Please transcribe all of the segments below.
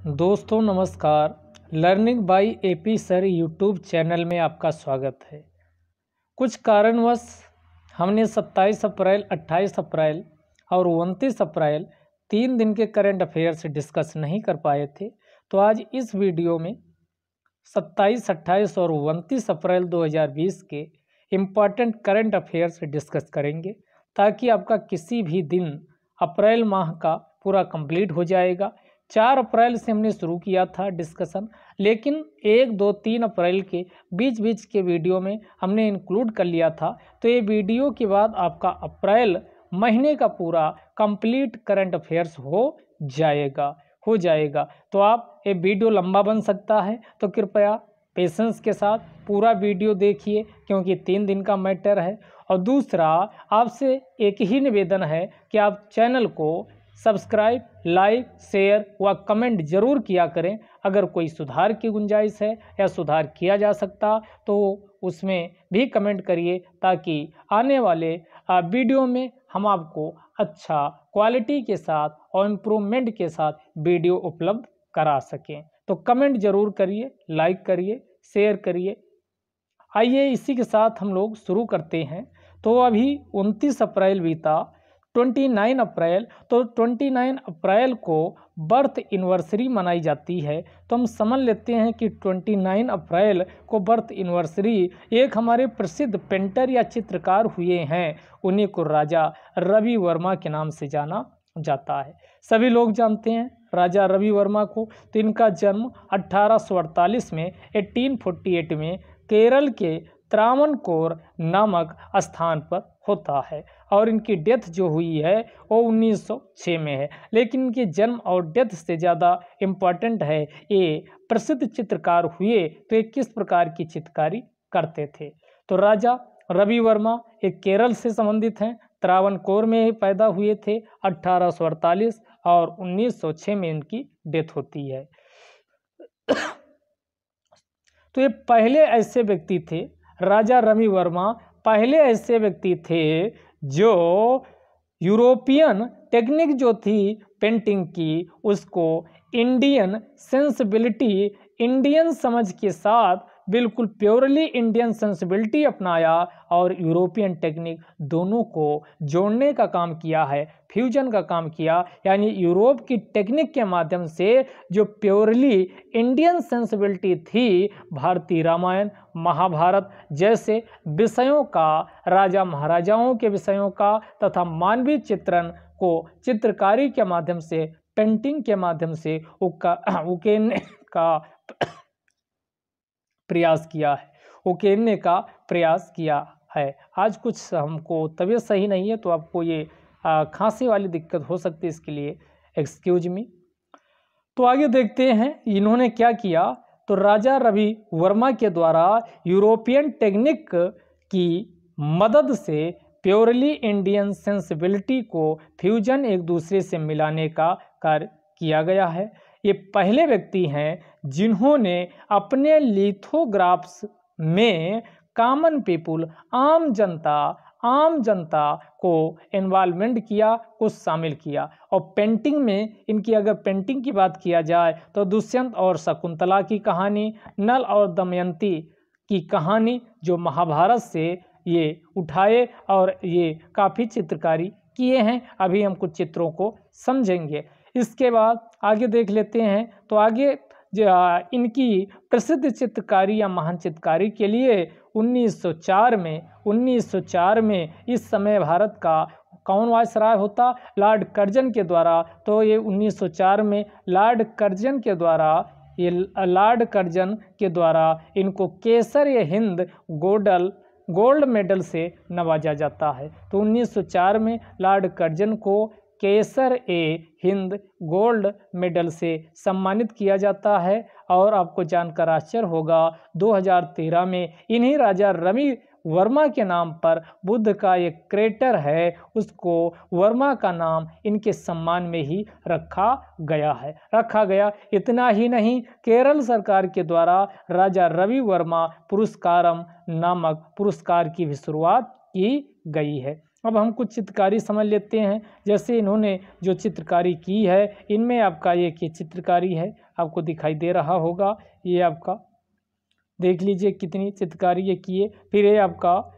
दोस्तों नमस्कार। Learning by AP sir YouTube channel में आपका स्वागत है। कुछ कारणवश हमने 27 अप्रैल, 28 अप्रैल और 29 अप्रैल 3 दिन के करंट अफेयर्स डिस्कस नहीं कर पाए थे। तो आज इस वीडियो में 27, 28 और 29 अप्रैल 2020 के इम्पॉर्टेंट करंट अफेयर्स डिस्कस करेंगे, ताकि आपका किसी भी दिन अप्रैल माह का पूरा कंप्लीट हो जाएगा। 4 अप्रैल से हमने शुरू किया था डिस्कशन, लेकिन 1, 2, 3 अप्रैल के बीच बीच के वीडियो में हमने इंक्लूड कर लिया था। तो ये वीडियो के बाद आपका अप्रैल महीने का पूरा कंप्लीट करंट अफेयर्स हो जाएगा। तो आप ये वीडियो लंबा बन सकता है, तो कृपया पेशेंस के साथ पूरा वीडियो देखिए, क्योंकि 3 दिन का मैटर है। और दूसरा, आपसे एक ही निवेदन है कि आप चैनल को सब्सक्राइब, लाइक, शेयर व कमेंट जरूर किया करें। अगर कोई सुधार की गुंजाइश है या सुधार किया जा सकता तो उसमें भी कमेंट करिए, ताकि आने वाले वीडियो में हम आपको अच्छा क्वालिटी के साथ और इम्प्रूवमेंट के साथ वीडियो उपलब्ध करा सकें। तो कमेंट जरूर करिए, लाइक करिए, शेयर करिए। आइए इसी के साथ हम लोग शुरू करते हैं। तो अभी 29 अप्रैल बीता, 29 अप्रैल, तो 29 अप्रैल को बर्थ एनिवर्सरी मनाई जाती है। तो हम समझ लेते हैं कि 29 अप्रैल को बर्थ एनिवर्सरी एक हमारे प्रसिद्ध पेंटर या चित्रकार हुए हैं, उन्हीं को राजा रवि वर्मा के नाम से जाना जाता है। सभी लोग जानते हैं राजा रवि वर्मा को। तो इनका जन्म 1848 में 1848 में केरल के त्रावणकोर नामक स्थान पर होता है, और इनकी डेथ जो हुई है वो 1906 में है। लेकिन इनके जन्म और डेथ से ज़्यादा इम्पॉर्टेंट है ये प्रसिद्ध चित्रकार हुए तो ये किस प्रकार की चित्रकारी करते थे। तो राजा रवि वर्मा एक केरल से संबंधित हैं, त्रावणकोर में ही पैदा हुए थे 1848, और 1906 में इनकी डेथ होती है। तो ये पहले ऐसे व्यक्ति थे, राजा रवि वर्मा पहले ऐसे व्यक्ति थे जो यूरोपियन टेक्निक जो थी पेंटिंग की, उसको इंडियन सेंसिबिलिटी, इंडियन समझ के साथ बिल्कुल प्योरली इंडियन सेंसिबिलिटी अपनाया, और यूरोपियन टेक्निक दोनों को जोड़ने का काम किया है, फ्यूजन का काम किया। यानी यूरोप की टेक्निक के माध्यम से जो प्योरली इंडियन सेंसिबिलिटी थी, भारतीय रामायण, महाभारत जैसे विषयों का, राजा महाराजाओं के विषयों का तथा मानवीय चित्रण को चित्रकारी के माध्यम से, पेंटिंग के माध्यम से उकेरने का प्रयास किया है, उकेरने का प्रयास किया है। आज कुछ हमको तबीयत सही नहीं है, तो आपको ये खांसी वाली दिक्कत हो सकती है, इसके लिए एक्सक्यूज मी। तो आगे देखते हैं इन्होंने क्या किया। तो राजा रवि वर्मा के द्वारा यूरोपियन टेक्निक की मदद से प्योरली इंडियन सेंसिबिलिटी को फ्यूजन, एक दूसरे से मिलाने का कार्य किया गया है। ये पहले व्यक्ति हैं जिन्होंने अपने लिथोग्राफ्स में कॉमन पीपुल, आम जनता को इन्वॉल्वमेंट किया, कुछ शामिल किया। और पेंटिंग में इनकी अगर पेंटिंग की बात किया जाए तो दुष्यंत और शकुंतला की कहानी, नल और दमयंती की कहानी जो महाभारत से ये उठाए, और ये काफ़ी चित्रकारी किए हैं। अभी हम कुछ चित्रों को समझेंगे। इसके बाद आगे देख लेते हैं। तो आगे इनकी प्रसिद्ध चित्रकारी या महान चित्रकारी के लिए 1904 में इस समय भारत का कौन वायसराय होता, लॉर्ड कर्जन के द्वारा। तो ये 1904 में लॉर्ड कर्जन के द्वारा इनको केसर-ए-हिंद गोल्ड मेडल से नवाजा जाता है। तो 1904 में लॉर्ड कर्जन को केसर-ए-हिंद गोल्ड मेडल से सम्मानित किया जाता है। और आपको जानकर आश्चर्य होगा, 2013 में इन्हीं राजा रवि वर्मा के नाम पर बुद्ध का एक क्रेटर है, उसको वर्मा का नाम इनके सम्मान में ही रखा गया। इतना ही नहीं, केरल सरकार के द्वारा राजा रवि वर्मा पुरस्कारम नामक पुरस्कार की भी शुरुआत की गई है। अब हम कुछ चित्रकारी समझ लेते हैं। जैसे इन्होंने जो चित्रकारी की है, इनमें आपका ये चित्रकारी है, आपको दिखाई दे रहा होगा। ये आपका देख लीजिए कितनी चित्रकारी ये किए। फिर ये आपका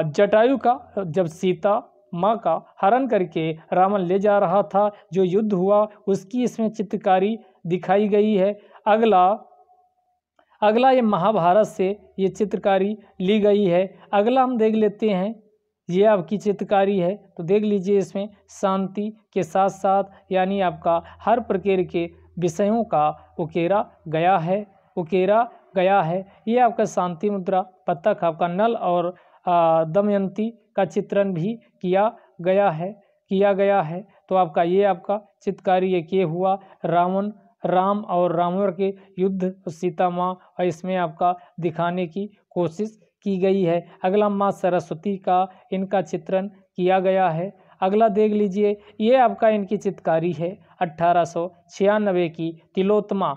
जटायु का, जब सीता माँ का हरण करके रावण ले जा रहा था, जो युद्ध हुआ उसकी इसमें चित्रकारी दिखाई गई है। अगला ये महाभारत से ये चित्रकारी ली गई है। अगला हम देख लेते हैं, ये आपकी चित्रकारी है, तो देख लीजिए इसमें शांति के साथ साथ यानी आपका हर प्रकार के विषयों का उकेरा गया है। ये आपका शांति मुद्रा, पतक, आपका नल और दमयंती का चित्रण भी किया गया है। तो आपका ये आपका चित्रकारी एक ये हुआ राम और रावण के युद्ध, सीता माँ, और इसमें आपका दिखाने की कोशिश की गई है। अगला माँ सरस्वती का इनका चित्रण किया गया है। अगला देख लीजिए, ये आपका इनकी चित्रकारी है 1896 की तिलोत्तमा।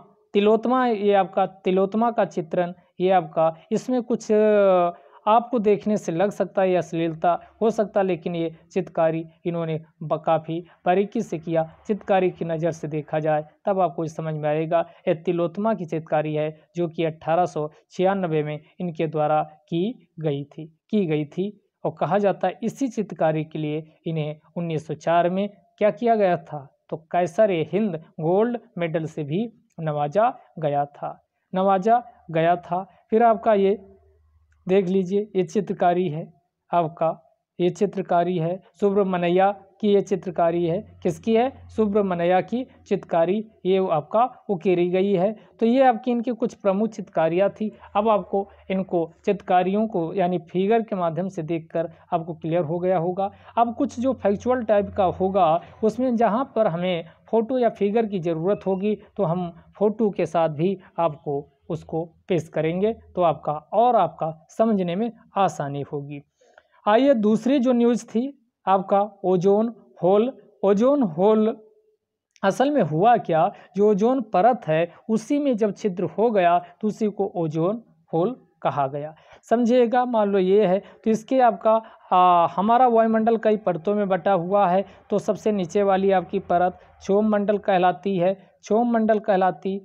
ये आपका तिलोत्तमा का चित्रण, ये आपका इसमें कुछ आपको देखने से लग सकता है ये अश्लीलता हो सकता है, लेकिन ये चित्रकारी इन्होंने काफ़ी बारीकी से किया। चित्रकारी की नज़र से देखा जाए तब आपको समझ में आएगा। ये तिलोत्तमा की चित्रकारी है जो कि 1896 में इनके द्वारा की गई थी। और कहा जाता है इसी चित्रकारी के लिए इन्हें 1904 में क्या किया गया था, तो कैसर-ए-हिंद गोल्ड मेडल से भी नवाजा गया था। फिर आपका ये देख लीजिए, ये चित्रकारी है आपका, ये चित्रकारी है सुब्रमण्या की, ये चित्रकारी है किसकी है, सुब्रमण्या की चित्रकारी, ये आपका उकेरी गई है। तो ये आपकी इनकी कुछ प्रमुख चित्रकारियाँ थी। अब आपको इनको चित्रकारियों को यानी फिगर के माध्यम से देखकर आपको क्लियर हो गया होगा। अब कुछ जो फैक्चुअल टाइप का होगा उसमें जहाँ पर हमें फ़ोटो या फिगर की ज़रूरत होगी तो हम फ़ोटो के साथ भी आपको उसको पेश करेंगे, तो आपका समझने में आसानी होगी। आइए दूसरी जो न्यूज़ थी आपका ओजोन होल असल में हुआ क्या, जो ओजोन परत है उसी में जब छिद्र हो गया तो उसी को ओजोन होल कहा गया। समझिएगा, मान लो ये है तो इसके आपका हमारा वायुमंडल कई परतों में बटा हुआ है। तो सबसे नीचे वाली आपकी परत क्षोभ मंडल कहलाती।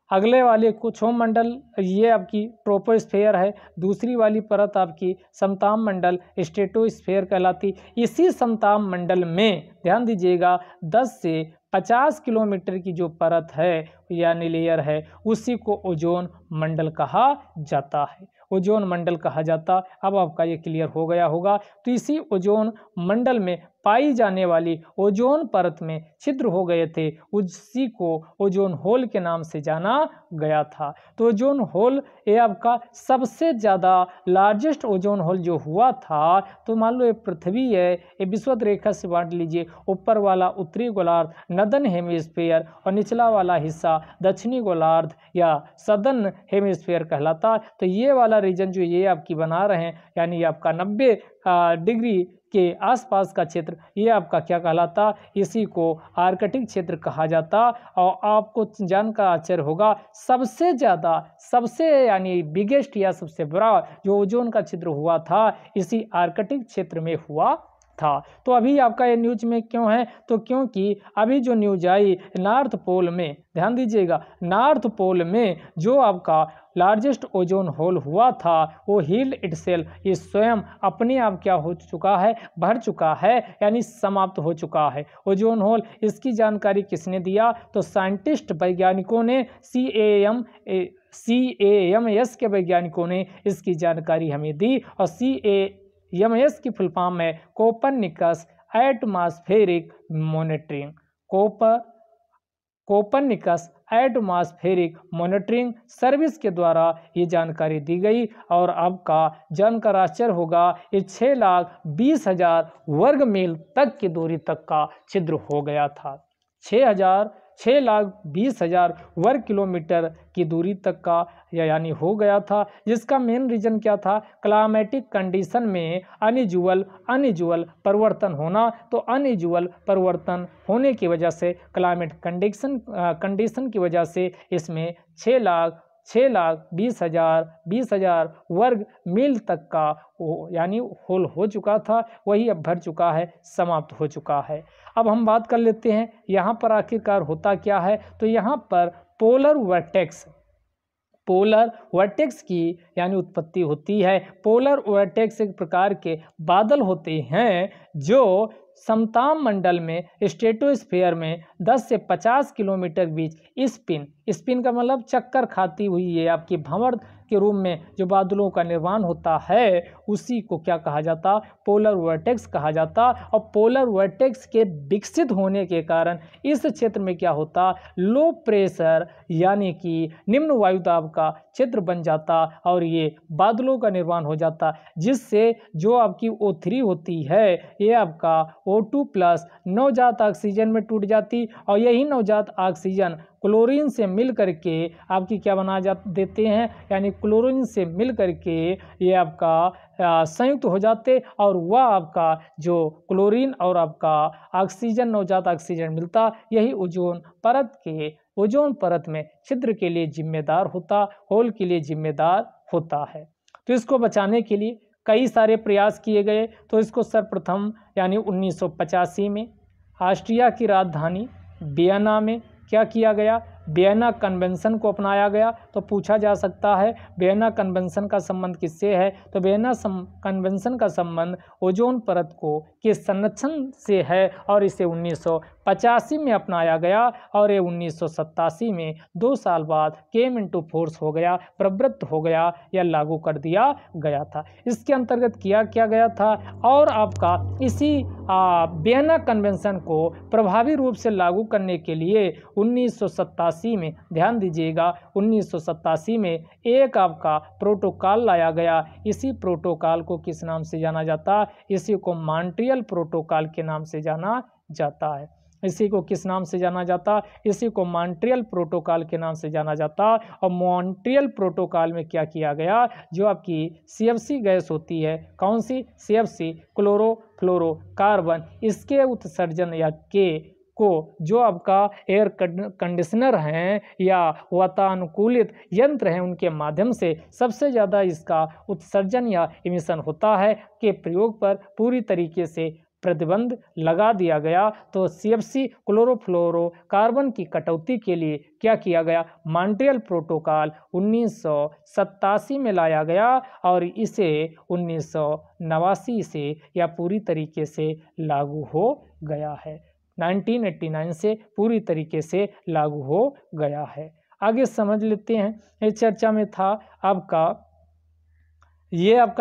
अगले वाले को क्षोभ मंडल, ये आपकी ट्रोपोस्फेयर है। दूसरी वाली परत आपकी समताप मंडल स्ट्रेटोस्फेयर कहलाती। इसी समताप मंडल में ध्यान दीजिएगा 10 से 50 किलोमीटर की जो परत है यानी लेयर है उसी को ओजोन मंडल कहा जाता है। अब आपका ये क्लियर हो गया होगा। तो इसी ओजोन मंडल में पाई जाने वाली ओजोन परत में छिद्र हो गए थे, उसी को ओजोन होल के नाम से जाना गया था। तो ओजोन होल ये आपका सबसे ज़्यादा लार्जेस्ट ओजोन होल जो हुआ था, तो मान लो ये पृथ्वी है, ये विषुवत रेखा से बांट लीजिए। ऊपर वाला उत्तरी गोलार्ध नदन हेमिस्फीयर और निचला वाला हिस्सा दक्षिणी गोलार्ध या सदर्न हेमिस्फीयर कहलाता। तो ये वाला रीजन जो ये आपकी बना रहे हैं यानी आपका 90 डिग्री के आसपास का क्षेत्र, ये आपका क्या कहलाता, इसी को आर्कटिक क्षेत्र कहा जाता। और आपको जानकर आश्चर्य होगा सबसे यानी बिगेस्ट या सबसे बड़ा जो ओजोन का छिद्र हुआ था इसी आर्कटिक क्षेत्र में हुआ था। तो अभी आपका ये न्यूज में क्यों है, तो क्योंकि अभी जो न्यूज आई नॉर्थ पोल में, ध्यान दीजिएगा, नॉर्थ पोल में जो आपका लार्जेस्ट ओजोन होल हुआ था वो हील्ड इटसेल्फ, ये स्वयं अपने आप क्या हो चुका है, भर चुका है यानी समाप्त हो चुका है ओजोन होल। इसकी जानकारी किसने दिया, तो साइंटिस्ट वैज्ञानिकों ने CAMS के वैज्ञानिकों ने इसकी जानकारी हमें दी। और CAMS की फुल फॉर्म है Copernicus atmospheric monitoring, Copernicus atmospheric monitoring service के द्वारा ये जानकारी दी गई। और आपका जानकर आश्चर्य होगा, ये 6,20,000 वर्ग मील तक की दूरी तक का छिद्र हो गया था। 6,20,000 वर्ग किलोमीटर की दूरी तक का यानी हो गया था। जिसका मेन रीजन क्या था, क्लाइमेटिक कंडीशन में अनयूजुअल परिवर्तन होना। तो अनयूजुअल परिवर्तन होने की वजह से क्लाइमेट कंडीशन की वजह से इसमें 6,20,000 वर्ग मील तक का यानी होल हो चुका था, वही अब भर चुका है, समाप्त हो चुका है। अब हम बात कर लेते हैं यहाँ पर आखिरकार होता क्या है। तो यहाँ पर पोलर वर्टेक्स की यानी उत्पत्ति होती है। पोलर वर्टेक्स एक प्रकार के बादल होते हैं जो समताप मंडल में स्ट्रेटोस्फीयर में 10 से 50 किलोमीटर बीच स्पिन का मतलब चक्कर खाती हुई, ये आपकी भंवर के रूप में जो बादलों का निर्माण होता है उसी को क्या कहा जाता, पोलर वर्टेक्स कहा जाता। और पोलर वर्टेक्स के विकसित होने के कारण इस क्षेत्र में क्या होता, लो प्रेशर यानी कि निम्न वायुदाब का क्षेत्र बन जाता और ये बादलों का निर्माण हो जाता, जिससे जो आपकी O3 होती है ये आपका O2 प्लस नवजात ऑक्सीजन में टूट जाती और यही नवजात ऑक्सीजन क्लोरीन से मिल करके आपकी क्या बना देते हैं, यानी क्लोरीन से मिल करके ये आपका संयुक्त हो जाते और वह आपका जो क्लोरीन और आपका ऑक्सीजन नवजात ऑक्सीजन मिलता, यही ओजोन परत में छिद्र के लिए जिम्मेदार होता, होल के लिए जिम्मेदार होता है। तो इसको बचाने के लिए कई सारे प्रयास किए गए। तो इसको सर्वप्रथम यानी 1985 में ऑस्ट्रिया की राजधानी वियना में क्या किया गया, वियना कन्वेंशन को अपनाया गया। तो पूछा जा सकता है वियना कन्वेंशन का संबंध किससे है, तो वियना कन्वेंशन का संबंध ओजोन परत के संरक्षण से है और इसे 1985 में अपनाया गया और ये 1987 में 2 साल बाद केम इनटू फोर्स हो गया, प्रवृत्त हो गया या लागू कर दिया गया था। इसके अंतर्गत किया गया था और आपका इसी वियना कन्वेंशन को प्रभावी रूप से लागू करने के लिए 1987 में, ध्यान दीजिएगा 1987 में एक आपका प्रोटोकॉल लाया गया। इसी प्रोटोकॉल को किस नाम से जाना जाता, इसी को मॉन्ट्रियल प्रोटोकॉल के नाम से जाना जाता है। इसी को किस नाम से जाना जाता, इसी को मॉन्ट्रियल प्रोटोकॉल के नाम से जाना जाता। और मॉन्ट्रियल प्रोटोकॉल में क्या किया गया, जो आपकी CFC गैस होती है, कौन सी CFC, क्लोरोफ्लोरोकार्बन, इसके उत्सर्जन या को जो आपका एयर कंडीशनर हैं या वातानुकूलित यंत्र हैं उनके माध्यम से सबसे ज़्यादा इसका उत्सर्जन या इमिशन होता है के प्रयोग पर पूरी तरीके से प्रतिबंध लगा दिया गया। तो CFC क्लोरोफ्लोरोकार्बन की कटौती के लिए क्या किया गया, मॉन्ट्रियल प्रोटोकॉल 1987 में लाया गया और इसे 1989 से या पूरी तरीके से लागू हो गया है। 1989 से पूरी तरीके से लागू हो गया है। आगे समझ लेते हैं। इस चर्चा में था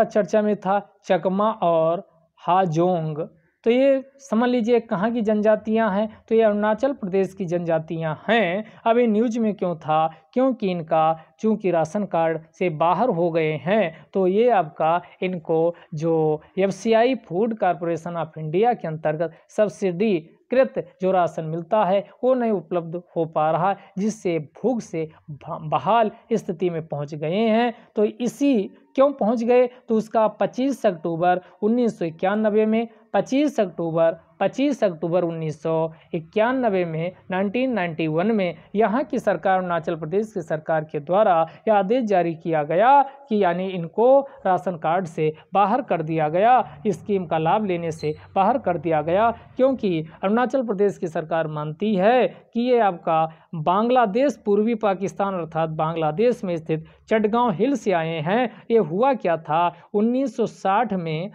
चर्चा में था चकमा और हाजोंग। तो ये समझ लीजिए कहाँ की जनजातियां हैं, तो ये अरुणाचल प्रदेश की जनजातियां हैं। अब ये न्यूज में क्यों था, क्योंकि इनका चूंकि राशन कार्ड से बाहर हो गए हैं तो ये आपका इनको जो FCI food corporation of India के अंतर्गत सब्सिडी कृत जो राशन मिलता है वो नहीं उपलब्ध हो पा रहा, जिससे भूख से बहाल स्थिति में पहुंच गए हैं। तो इसी क्यों पहुंच गए, तो उसका 25 अक्टूबर 1991 में 25 अक्टूबर 1991 में 1991 में यहाँ की सरकार, अरुणाचल प्रदेश की सरकार के द्वारा यह आदेश जारी किया गया कि यानी इनको राशन कार्ड से बाहर कर दिया गया, स्कीम का लाभ लेने से बाहर कर दिया गया, क्योंकि अरुणाचल प्रदेश की सरकार मानती है कि ये आपका बांग्लादेश, पूर्वी पाकिस्तान अर्थात बांग्लादेश में स्थित चटगांव हिल से आए हैं। ये हुआ क्या था, 1960 में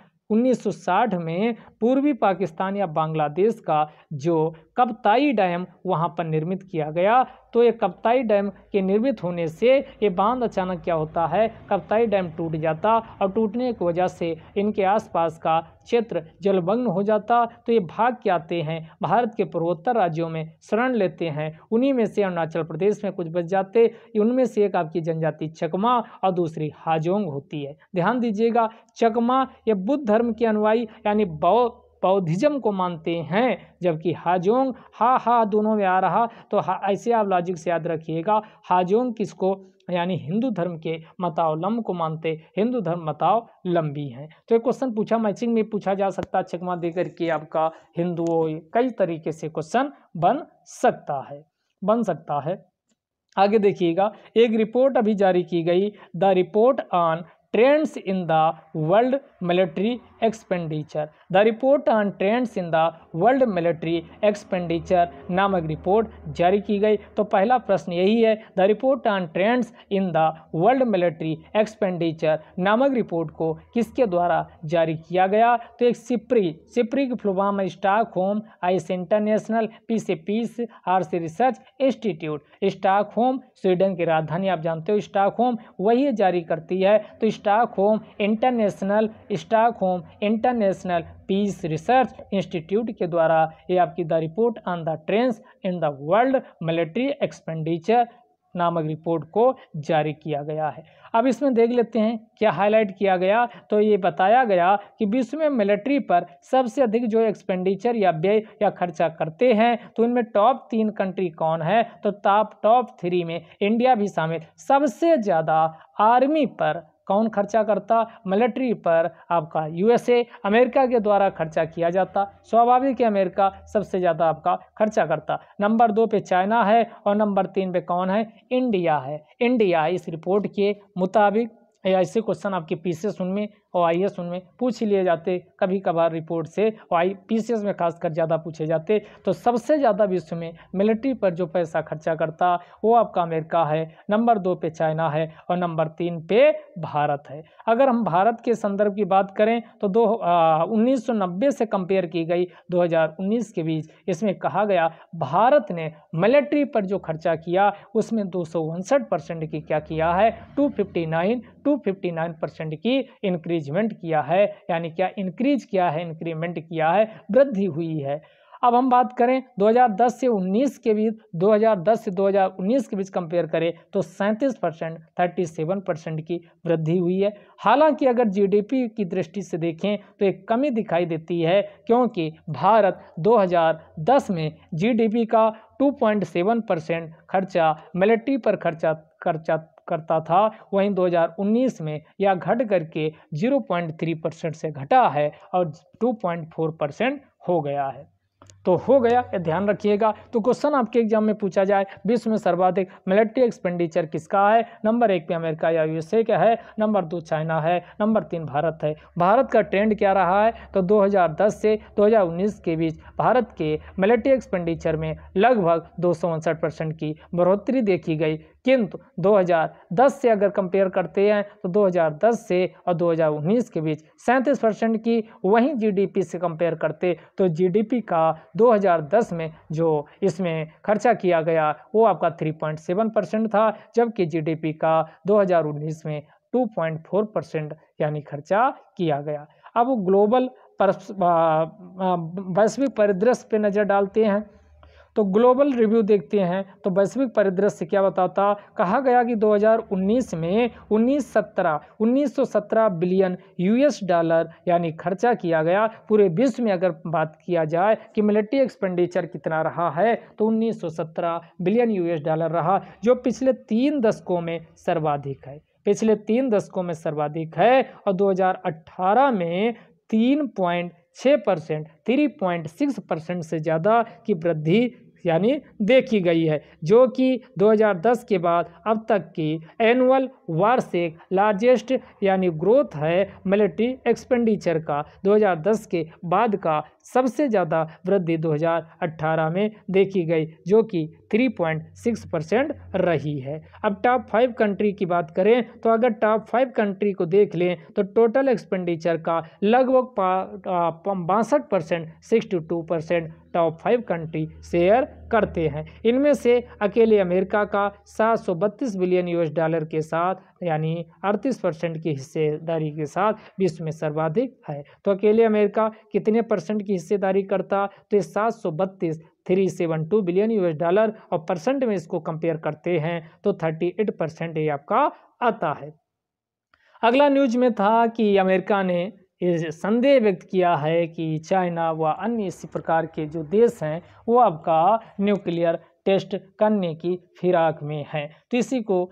पूर्वी पाकिस्तान या बांग्लादेश का जो कप्ताई डैम वहाँ पर निर्मित किया गया। तो ये कप्ताई डैम के निर्मित होने से ये बांध अचानक क्या होता है, कप्ताई डैम टूट जाता और टूटने की वजह से इनके आसपास का क्षेत्र जलमग्न हो जाता। तो ये भाग के आते हैं भारत के पूर्वोत्तर राज्यों में शरण लेते हैं। उन्हीं में से अरुणाचल प्रदेश में कुछ बच जाते, उनमें से एक आपकी जनजाति चकमा और दूसरी हाजोंग होती है। ध्यान दीजिएगा, चकमा ये बुद्ध धर्म के अनुयायी यानी बौद्धिज्म को मानते हैं, जबकि हाजोंग हा दोनों में आ रहा, तो ऐसे आप लॉजिक से याद रखिएगा। हाजोंग किसको, यानी हिंदू धर्म के मतावलंब को मानते, हिंदू धर्म मतावलंबी हैं। तो एक क्वेश्चन पूछा, मैचिंग में पूछा जा सकता है, चकमा देकर के आपका हिंदुओं कई तरीके से क्वेश्चन बन सकता है। आगे देखिएगा, एक रिपोर्ट अभी जारी की गई, the report on trends in the world military expenditure, the report on trends in the world military expenditure नामक रिपोर्ट जारी की गई। तो पहला प्रश्न यही है, the report on trends in the world military expenditure नामक रिपोर्ट को किसके द्वारा जारी किया गया? तो एक सिप्री की फुल फॉर्म है स्टॉकहोम आईएस इंटरनेशनल, पी से पीस, आर से रिसर्च इंस्टीट्यूट। स्टॉकहोम स्वीडन की राजधानी आप जानते हो स्टॉकहोम, वही जारी करती है। तो Stockholm international peace research institute के द्वारा ये आपकी the report on the trends in the world military expenditure नामक रिपोर्ट को जारी किया गया है। अब इसमें देख लेते हैं क्या हाईलाइट किया गया। तो ये बताया गया कि विश्व में मिलिट्री पर सबसे अधिक जो एक्सपेंडिचर या व्यय या खर्चा करते हैं, तो इनमें टॉप 3 कंट्री कौन है? तो टॉप 3 में इंडिया भी शामिल। सबसे ज़्यादा आर्मी पर कौन खर्चा करता? मिलिट्री पर आपका यूएसए, अमेरिका के द्वारा खर्चा किया जाता। स्वाभाविक है अमेरिका सबसे ज़्यादा आपका खर्चा करता। नंबर 2 पे चाइना है और नंबर 3 पे कौन है? इंडिया है। इंडिया इस रिपोर्ट के मुताबिक, या ऐसे क्वेश्चन आपके पीसीएस उनमें और आईएएस उनमें पूछ ही लिए जाते कभी कभार रिपोर्ट से, और पीसीएस में खासकर ज़्यादा पूछे जाते। तो सबसे ज़्यादा विश्व में मिलिट्री पर जो पैसा खर्चा करता वो आपका अमेरिका है, नंबर 2 पे चाइना है और नंबर 3 पे भारत है। अगर हम भारत के संदर्भ की बात करें तो 1990 से कंपेयर की गई 2019 के बीच, इसमें कहा गया भारत ने मिलिट्री पर जो खर्चा किया उसमें 259% की क्या किया है? 259% की इंक्रीजमेंट किया है, यानी क्या इंक्रीज किया है, इंक्रीमेंट किया है, वृद्धि हुई है। अब हम बात करें 2010 से 19 के बीच, 2010 से 2019 के बीच कंपेयर करें तो 37% की वृद्धि हुई है। हालांकि अगर जीडीपी की दृष्टि से देखें तो एक कमी दिखाई देती है, क्योंकि भारत 2010 में जीडीपी का 2.7% खर्चा मिलिट्री पर खर्चा करता था, वहीं 2019 में यह घट करके 0.3% से घटा है और 2.4% हो गया है। तो हो गया, ये ध्यान रखिएगा। तो क्वेश्चन आपके एग्जाम में पूछा जाए विश्व में सर्वाधिक मिलिट्री एक्सपेंडिचर किसका है? नंबर 1 पे अमेरिका या यूएसए का है, नंबर 2 चाइना है, नंबर 3 भारत है। भारत का ट्रेंड क्या रहा है? तो 2010 से 2019 के बीच भारत के मिलिट्री एक्सपेंडिचर में लगभग 259% की बढ़ोतरी देखी गई, किंतु 2010 से अगर कंपेयर करते हैं तो 2010 से और 2019 के बीच 37% की, वहीं जीडीपी से कंपेयर करते तो जीडीपी का 2010 में जो इसमें खर्चा किया गया वो आपका 3.7% था, जबकि जीडीपी का 2019 में 2.4% यानी खर्चा किया गया। अब ग्लोबल वैश्विक परिदृश्य पे नज़र डालते हैं तो ग्लोबल रिव्यू देखते हैं तो वैश्विक परिदृश्य क्या बताता? कहा गया कि 2019 में 1917 बिलियन यूएस डॉलर यानी खर्चा किया गया। पूरे विश्व में अगर बात किया जाए कि मिलिट्री एक्सपेंडिचर कितना रहा है तो 1917 बिलियन यूएस डॉलर रहा, जो पिछले 3 दशकों में सर्वाधिक है। पिछले 3 दशकों में सर्वाधिक है और 2018 में 3.6% से ज़्यादा की वृद्धि यानी देखी गई है, जो कि 2010 के बाद अब तक की एनुअल वार्षिक लार्जेस्ट यानी ग्रोथ है मिलिट्री एक्सपेंडिचर का। 2010 के बाद का सबसे ज़्यादा वृद्धि 2018 में देखी गई, जो कि 3.6% रही है। अब टॉप 5 कंट्री की बात करें तो अगर टॉप 5 कंट्री को देख लें तो टोटल एक्सपेंडिचर का लगभग 62% 62% टॉप 5 कंट्री शेयर करते हैं। इनमें से अकेले अमेरिका का 732 बिलियन यूएस डॉलर के साथ यानी 38% की हिस्सेदारी के साथ विश्व में सर्वाधिक है। तो अकेले अमेरिका कितने परसेंट की हिस्सेदारी करता? तो 372 बिलियन यूएस डॉलर, और परसेंट में इसको कंपेयर करते हैं तो 38% ये आपका आता है। अगला न्यूज में था कि अमेरिका ने ये संदेह व्यक्त किया है कि चाइना व अन्य इसी प्रकार के जो देश हैं वो आपका न्यूक्लियर टेस्ट करने की फिराक में हैं। तो इसी को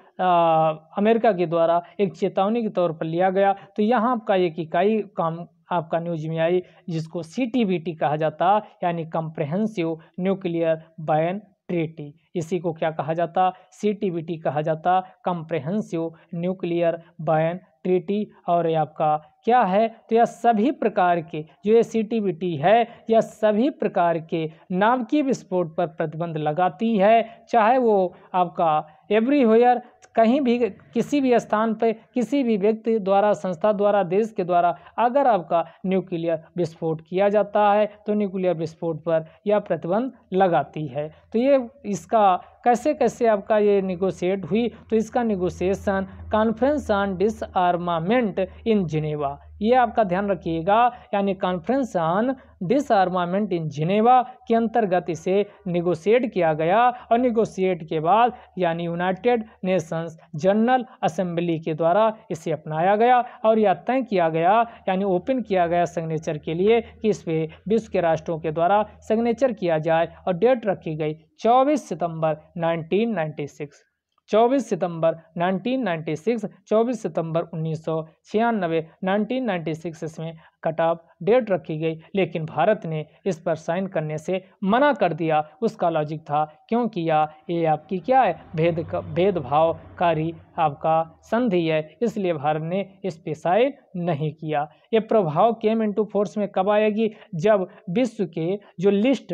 अमेरिका के द्वारा एक चेतावनी के तौर पर लिया गया। तो यहाँ आपका एक इकाई काम आपका न्यूज में आई जिसको CTBT कहा जाता, यानी कम्प्रहेंसिव न्यूक्लियर बैन ट्रीटी। इसी को क्या कहा जाता? CTBT कहा जाता, कॉम्प्रिहेंसिव न्यूक्लियर बैन ट्रीटी। और ये आपका क्या है? तो यह सभी प्रकार के जो ये CTBT है, यह सभी प्रकार के नाभिकीय विस्फोट पर प्रतिबंध लगाती है, चाहे वो आपका एवरीवेयर कहीं भी किसी भी स्थान पर किसी भी व्यक्ति द्वारा, संस्था द्वारा, देश के द्वारा अगर आपका न्यूक्लियर विस्फोट किया जाता है तो न्यूक्लियर विस्फोट पर यह प्रतिबंध लगाती है। तो ये इसका कैसे कैसे आपका ये निगोशिएट हुई? तो इसका negotiation conference on डिसआर्मामेंट in Geneva, ये आपका ध्यान रखिएगा, यानी कॉन्फ्रेंस ऑन डिसआर्मामेंट इन जिनेवा के अंतर्गत इसे निगोशिएट किया गया। और निगोशिएट के बाद यानी यूनाइटेड नेशंस जनरल असेंबली के द्वारा इसे अपनाया गया और यह तय किया गया, यानी ओपन किया गया सिग्नेचर के लिए कि इस पे विश्व के राष्ट्रों के द्वारा सिग्नेचर किया जाए। और डेट रखी गई 24 सितंबर 1996, 24 सितंबर 1996, 24 सितंबर 1996, 1996 इसमें कट ऑफ डेट रखी गई। लेकिन भारत ने इस पर साइन करने से मना कर दिया। उसका लॉजिक था क्योंकि ये आपकी क्या है? भेदभावकारी आपका संधि है, इसलिए भारत ने इस पे साइन नहीं किया। ये प्रभाव केम इनटू फोर्स में कब आएगी? जब विश्व के जो लिस्ट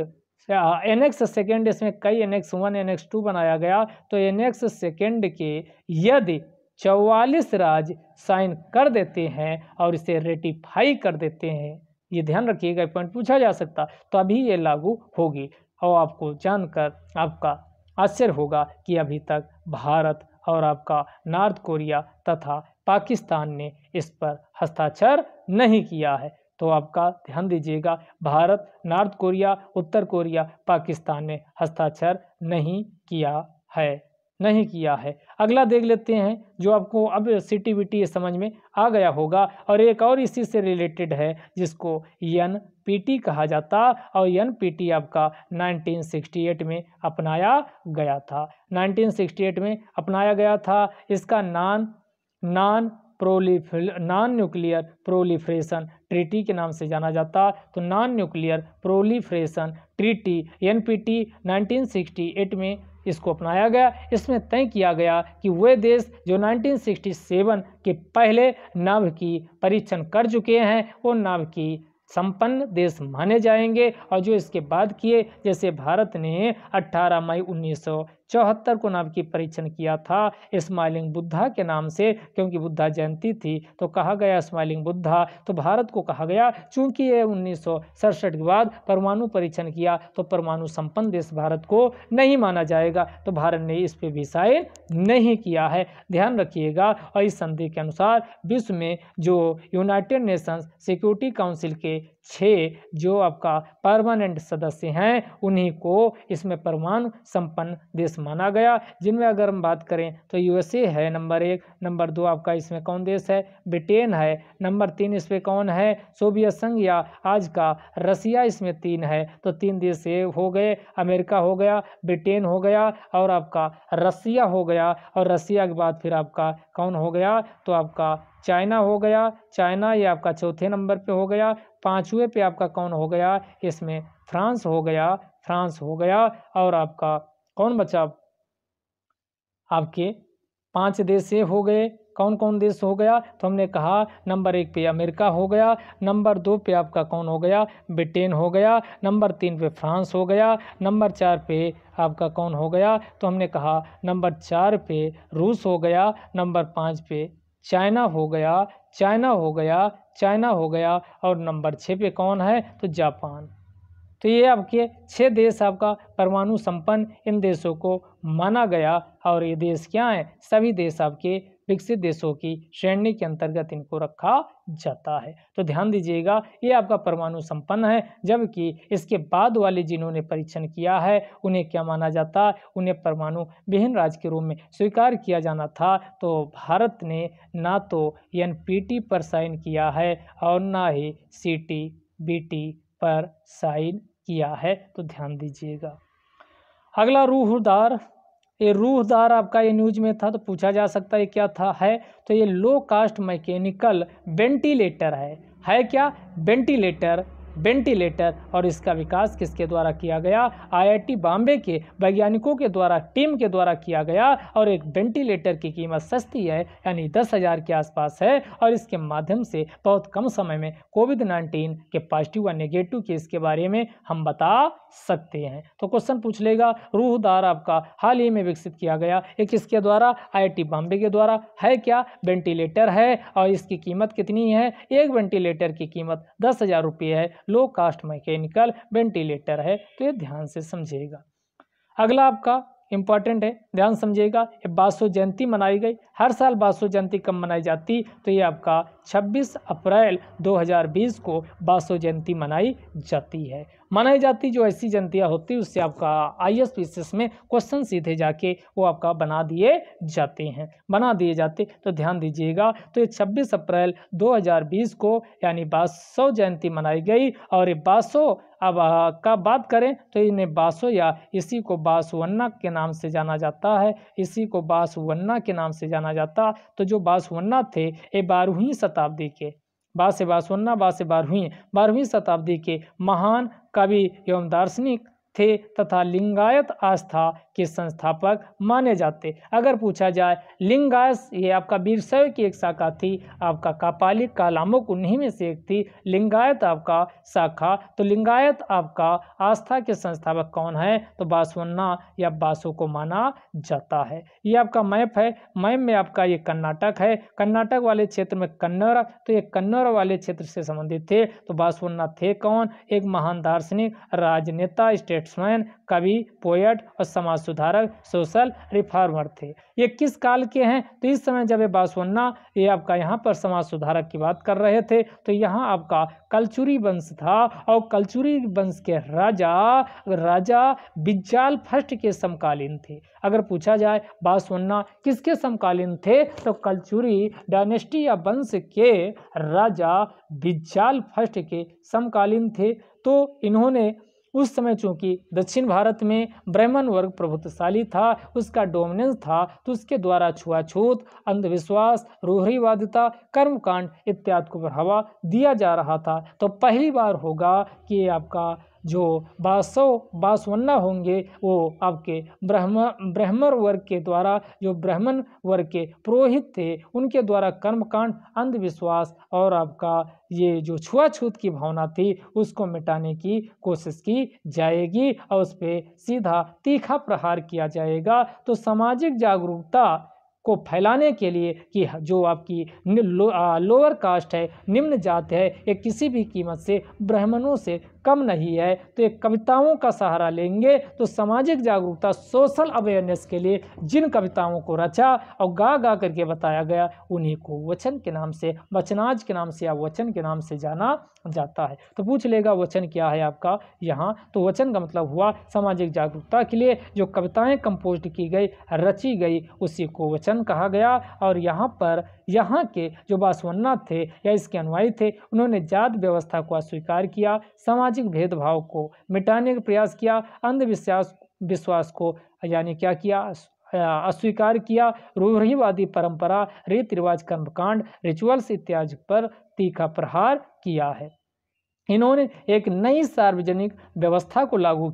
एनेक्स सेकेंड, इसमें कई एनेक्स 1 एनेक्स 2 बनाया गया, तो एनेक्स सेकेंड के यदि 44 राज्य साइन कर देते हैं और इसे रेटिफाई कर देते हैं, ये ध्यान रखिएगा, पॉइंट पूछा जा सकता, तो अभी ये लागू होगी। और आपको जानकर आपका आश्चर्य होगा कि अभी तक भारत और आपका नॉर्थ कोरिया तथा पाकिस्तान ने इस पर हस्ताक्षर नहीं किया है। तो आपका ध्यान दीजिएगा, भारत, नॉर्थ कोरिया, उत्तर कोरिया, पाकिस्तान ने हस्ताक्षर नहीं किया है। अगला देख लेते हैं जो आपको अब CTBT समझ में आ गया होगा। और एक और इसी से रिलेटेड है जिसको NPT कहा जाता, और NPT आपका 1968 में अपनाया गया था। 1968 में अपनाया गया था। इसका नॉन न्यूक्लियर प्रोलिफरेशन ट्रीटी के नाम से जाना जाता। तो non nuclear proliferation treaty NPT 1968 में इसको अपनाया गया। इसमें तय किया गया कि वे देश जो 1967 के पहले नाभिकीय परीक्षण कर चुके हैं वो नाभिकीय संपन्न देश माने जाएंगे, और जो इसके बाद किए, जैसे भारत ने 18 मई 1974 को नाभिकीय परीक्षण किया था स्माइलिंग बुद्धा के नाम से, क्योंकि बुद्धा जयंती थी तो कहा गया स्माइलिंग बुद्धा। तो भारत को कहा गया चूंकि ये 1967 के बाद परमाणु परीक्षण किया तो परमाणु संपन्न देश भारत को नहीं माना जाएगा, तो भारत ने इस पे भी साइन नहीं किया है, ध्यान रखिएगा। और इस संधि के अनुसार विश्व में जो यूनाइटेड नेशंस सिक्योरिटी काउंसिल के 6 जो आपका परमानेंट सदस्य हैं उन्हीं को इसमें परमाणु संपन्न देश माना गया, जिनमें अगर हम बात करें तो USA है नंबर 1, नंबर 2 आपका इसमें कौन देश है? ब्रिटेन है, नंबर 3 इस पे कौन है? सोवियत संघ या आज का रसिया, इसमें 3 है। तो 3 देश ये हो गए, अमेरिका हो गया, ब्रिटेन हो गया और आपका रसिया हो गया। और रसिया के बाद फिर आपका कौन हो गया? तो आपका चाइना हो गया। चाइना ये आपका चौथे नंबर पे हो गया। 5वें पे आपका कौन हो गया? इसमें फ्रांस हो गया। और आपका कौन बचा? आपके 5 देश ये हो गए। कौन कौन देश हो गया? तो हमने कहा नंबर 1 पे अमेरिका हो गया, नंबर 2 पे आपका कौन हो गया? ब्रिटेन हो गया, नंबर 3 पे फ्रांस हो गया, नंबर 4 पे आपका कौन हो गया? तो हमने कहा नंबर 4 पे रूस हो गया, नंबर 5 पे चाइना हो गया और नंबर 6 पे कौन है? तो जापान। तो ये आपके 6 देश आपका परमाणु संपन्न इन देशों को माना गया। और ये देश क्या हैं? सभी देश आपके विकसित देशों की श्रेणी के अंतर्गत इनको रखा जाता है। तो ध्यान दीजिएगा, ये आपका परमाणु संपन्न है, जबकि इसके बाद वाले जिन्होंने परीक्षण किया है उन्हें क्या माना जाता? उन्हें परमाणु विहीन राज्य के रूप में स्वीकार किया जाना था। तो भारत ने ना तो NPT पर साइन किया है और ना ही CTBT पर साइन किया है। तो ध्यान दीजिएगा। अगला रूहदार, ये रूहदार आपका ये न्यूज में था तो पूछा जा सकता है क्या है। तो ये लो कास्ट मैकेनिकल वेंटिलेटर है क्या? वेंटिलेटर वेंटिलेटर और इसका विकास किसके द्वारा किया गया? आईआईटी बॉम्बे के वैज्ञानिकों के द्वारा, टीम के द्वारा किया गया। और एक वेंटिलेटर की कीमत सस्ती है, यानी 10,000 के आसपास है, और इसके माध्यम से बहुत कम समय में कोविड-19 के पॉजिटिव व नेगेटिव केस के बारे में हम बता सकते हैं। तो क्वेश्चन पूछ लेगा, रूहदार आपका हाल ही में विकसित किया गया, ये किसके द्वारा? आईआईटी बॉम्बे के द्वारा। है क्या? वेंटिलेटर है, और इसकी कीमत कितनी है? एक वेंटिलेटर की कीमत 10,000 रुपये है। लो कास्ट मैकेनिकल वेंटिलेटर है, तो ये ध्यान से समझिएगा। अगला आपका इंपॉर्टेंट है, ध्यान समझिएगा। ये बासो जयंती मनाई गई। हर साल बासो जयंती कब मनाई जाती? तो ये आपका 26 अप्रैल 2020 को बासो जयंती मनाई जाती। जो ऐसी जयंतियाँ होती है उससे आपका ISPCS में क्वेश्चन सीधे जाके वो आपका बना दिए जाते। तो ध्यान दीजिएगा। तो ये 26 अप्रैल 2020 को यानी बासो जयंती मनाई गई। और ये बासो अब का बात करें तो इन्हें बासो या इसी को बासवन्ना के नाम से जाना जाता है। तो जो बासवन्ना थे ये 12वीं शताब्दी के, बारहवीं शताब्दी के महान कवि एवं दार्शनिक थे तथा लिंगायत आस्था के संस्थापक माने जाते। अगर पूछा जाए लिंगायत, ये आपका वीरशैव की एक शाखा थी, आपका कापालिक कालामों उन्हीं में से एक थी लिंगायत आपका शाखा। तो लिंगायत आपका आस्था के संस्थापक कौन है? तो बासवन्ना या बासो को माना जाता है। ये आपका मैप है, मैप में आपका ये कर्नाटक है, कर्नाटक वाले क्षेत्र में कन्नौर, तो ये कन्नौर वाले क्षेत्र से संबंधित थे। तो बासवन्ना थे कौन? एक महान दार्शनिक, राजनेता, स्टेट्समैन, कवि, पोएट और समाज सुधारक, सोशल रिफॉर्मर थे। ये किस काल के हैं? तो इस समय जब ये बासवन्ना ये आपका यहाँ पर समाज सुधारक की बात कर रहे थे, तो यहाँ आपका कलचुरी वंश था, और कलचुरी वंश के राजा बिज्जाल फर्स्ट के समकालीन थे। अगर पूछा जाए बासवन्ना किसके समकालीन थे? तो कलचुरी डायनेस्टी या वंश के राजा बिज्जाल फर्स्ट के समकालीन थे। तो इन्होंने उस समय चूंकि दक्षिण भारत में ब्राह्मण वर्ग प्रभुत्वशाली था, उसका डोमिनेंस था, तो उसके द्वारा छुआछूत, अंधविश्वास, रूढ़िवादिता, कर्मकांड इत्यादि को बढ़ावा दिया जा रहा था। तो पहली बार होगा कि आपका जो बासवन्ना होंगे वो आपके ब्राह्मण वर्ग के द्वारा, जो ब्राह्मण वर्ग के पुरोहित थे उनके द्वारा कर्मकांड, अंधविश्वास और आपका ये जो छुआछूत की भावना थी उसको मिटाने की कोशिश की जाएगी और उस पर सीधा तीखा प्रहार किया जाएगा। तो सामाजिक जागरूकता को फैलाने के लिए कि जो आपकी लोअर कास्ट है, निम्न जात है, ये किसी भी कीमत से ब्राह्मणों से कम नहीं है, तो ये कविताओं का सहारा लेंगे। तो सामाजिक जागरूकता, सोशल अवेयरनेस के लिए जिन कविताओं को रचा और गा करके बताया गया उन्हीं को वचन के नाम से, वचनाज के नाम से या वचन के नाम से जाना जाता है। तो पूछ लेगा वचन क्या है आपका यहाँ? तो वचन का मतलब हुआ सामाजिक जागरूकता के लिए जो कविताएं कंपोज की गई, रची गई, उसी को वचन कहा गया। और यहाँ पर यहाँ के जो बासवन्ना थे या इसके अनुयायी थे, उन्होंने जात व्यवस्था को अस्वीकार किया, सामाजिक भेदभाव को मिटाने का प्रयास किया, विश्वास को यानी क्या किया? अस्वीकार किया, रूढ़िवादी परंपरा, रीति रिवाज, कर्मकांड, रिचुअल्स इत्यादि पर तीखा प्रहार किया है। इन्होंने एक नई सार्वजनिक व्यवस्था को लागू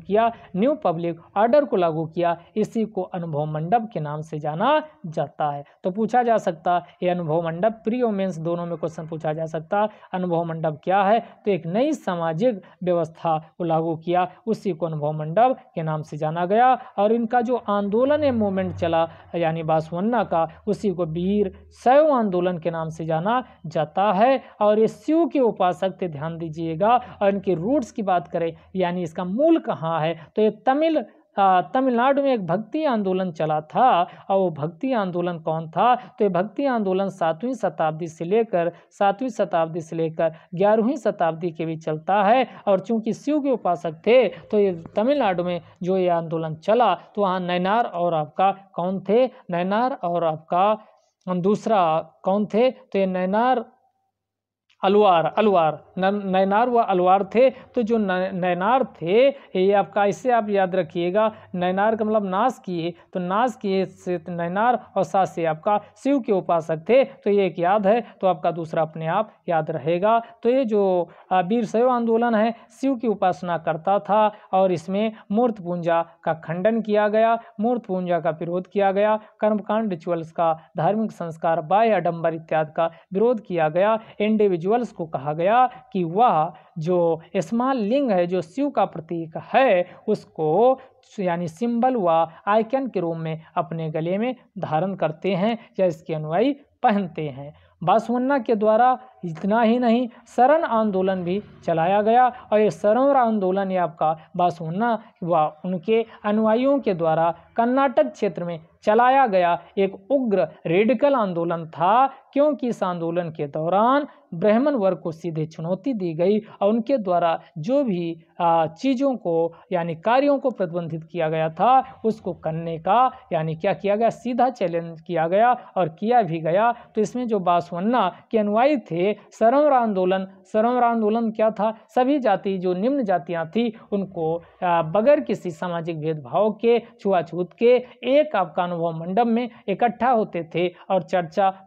किया, न्यू पब्लिक ऑर्डर को लागू किया। इसी को अनुभव मंडप के नाम से जाना जाता है। तो पूछा जा सकता है ये अनुभव मंडप, प्री और मेंस दोनों में क्वेश्चन पूछा जा सकता है, अनुभव मंडप क्या है? तो एक नई सामाजिक व्यवस्था को लागू किया, उसी को अनुभव मंडप के नाम से जाना गया। और इनका जो आंदोलन है, मूवमेंट चला यानी बासवन्ना का, उसी को वीर शैव आंदोलन के नाम से जाना जाता है। और ये शिव के उपासक थे, ध्यान दीजिएगा। और इनके रूट्स की बात करें यानी इसका मूल कहाँ है, तो ये तमिलनाडु में एक भक्ति आंदोलन चला था। और वो भक्ति आंदोलन कौन था? तो ये भक्ति आंदोलन 7वीं शताब्दी से लेकर 11वीं शताब्दी के बीच चलता है। और चूंकि शिव के उपासक थे तो ये तमिलनाडु में जो ये आंदोलन चला, तो वहाँ नैनार और आपका कौन थे? नैनार और आपका दूसरा कौन थे? तो ये नैनार अलवार, अलवार, नैनार व अलवार थे। तो जो नैनार थे ये आपका, इससे आप याद रखिएगा, नैनार का मतलब नाश किए, तो नाश किए से नैनार और सा से आपका शिव के उपासक थे। तो ये एक याद है, तो आपका दूसरा अपने आप याद रहेगा। तो ये जो वीरशैव आंदोलन है शिव की उपासना करता था और इसमें मूर्त पूजा का खंडन किया गया, मूर्त पूजा का विरोध किया गया, कर्मकांड रिचुअल्स का, धार्मिक संस्कार, बाह्य आडंबर इत्यादि का विरोध किया गया। इंडिविजुअल्स को कहा गया कि वह जो स्मॉल लिंग है, जो शिव का प्रतीक है, उसको यानी सिंबल व आइकन के रूप में अपने गले में धारण करते हैं या इसके अनुयायी पहनते हैं। बासवन्ना के द्वारा इतना ही नहीं, शरण आंदोलन भी चलाया गया और ये शरण आंदोलन ये आपका बासवन्ना व उनके अनुयायियों के द्वारा कर्नाटक क्षेत्र में चलाया गया एक उग्र रेडिकल आंदोलन था, क्योंकि इस आंदोलन के दौरान ब्राह्मण वर्ग को सीधे चुनौती दी गई और उनके द्वारा जो भी चीज़ों को यानी कार्यों को प्रतिबंधित किया गया था उसको करने का यानी क्या किया गया, सीधा चैलेंज किया गया और किया भी गया। तो इसमें जो बासवन्ना के अनुयायी थे, शरण आंदोलन क्या था, सभी जाति जो निम्न जातियां थी उनको बगैर किसी सामाजिक भेदभाव के, छुआछूत के एक आपका अनुभव मंडप में इकट्ठा होते थे और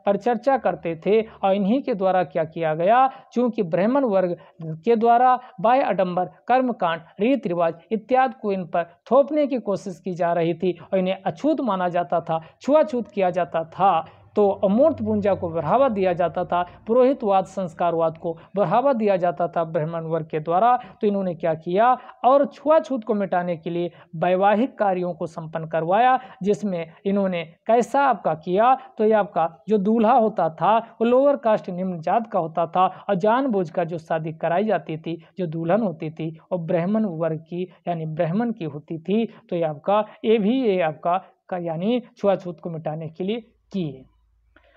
परिचर्चा करते थे। और इन्हीं के द्वारा क्या किया गया, चूंकि ब्राह्मण वर्ग के द्वारा बाह्य आडंबर, कर्मकांड, रीति रिवाज इत्यादि को इन पर थोपने की कोशिश की जा रही थी और इन्हें अछूत माना जाता था, छुआछूत किया जाता था, तो अमूर्त पूजा को बढ़ावा दिया जाता था, पुरोहितवाद, संस्कारवाद को बढ़ावा दिया जाता था ब्राह्मण वर्ग के द्वारा। तो इन्होंने क्या किया, और छुआछूत को मिटाने के लिए वैवाहिक कार्यों को संपन्न करवाया, जिसमें इन्होंने कैसा आपका किया, तो ये आपका जो दूल्हा होता था वो लोअर कास्ट, निम्न जात का होता था और जानबूझकर जो शादी कराई जाती थी, जो दुल्हन होती थी वो ब्राह्मण वर्ग की यानी ब्राह्मण की होती थी। तो ये आपका ये आपका यानी छुआछूत को मिटाने के लिए किए।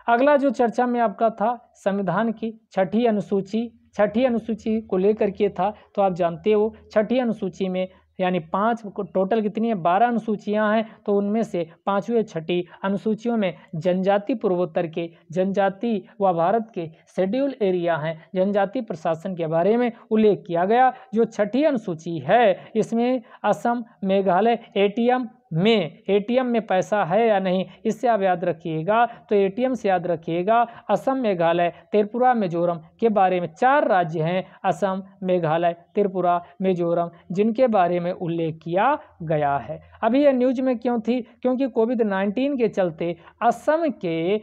अगला जो चर्चा में आपका था संविधान की छठी अनुसूची को लेकर के था। तो आप जानते हो छठी अनुसूची में यानी 5 टोटल कितनी है, 12 अनुसूचियां हैं। तो उनमें से 5वीं छठी अनुसूचियों में जनजाति पूर्वोत्तर के, जनजाति व भारत के शेड्यूल एरिया हैं, जनजाति प्रशासन के बारे में उल्लेख किया गया। जो छठी अनुसूची है इसमें असम, मेघालय, एटीएम में पैसा है या नहीं, इससे आप याद रखिएगा। तो एटीएम से याद रखिएगा असम, मेघालय, त्रिपुरा, मिजोरम के बारे में 4 राज्य हैं, असम, मेघालय, त्रिपुरा, मिजोरम, जिनके बारे में उल्लेख किया गया है। अभी यह न्यूज में क्यों थी, क्योंकि कोविड-19 के चलते असम के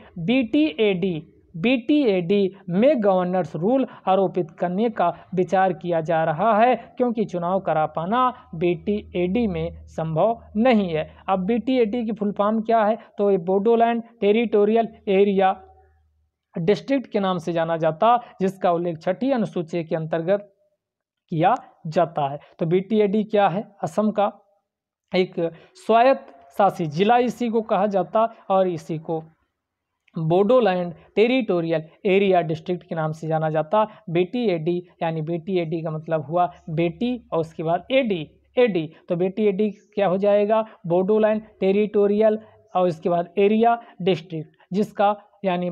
बीटीएडी में गवर्नर्स रूल आरोपित करने का विचार किया जा रहा है, क्योंकि चुनाव करा पाना बीटीएडी में संभव नहीं है। अब बीटीएडी की फुल फॉर्म क्या है, तो ये बोडोलैंड टेरिटोरियल एरिया डिस्ट्रिक्ट के नाम से जाना जाता, जिसका उल्लेख छठी अनुसूची के अंतर्गत किया जाता है। तो बीटीएडी क्या है, असम का एक स्वायत्त शासी जिला इसी को कहा जाता और इसी को बोडोलैंड टेरिटोरियल एरिया डिस्ट्रिक्ट के नाम से जाना जाता। बीटीएडी यानी बीटीएडी का मतलब हुआ बेटी और उसके बाद एडी, तो बीटीएडी क्या हो जाएगा, बोडोलैंड टेरिटोरियल और इसके बाद एरिया डिस्ट्रिक्ट, जिसका यानी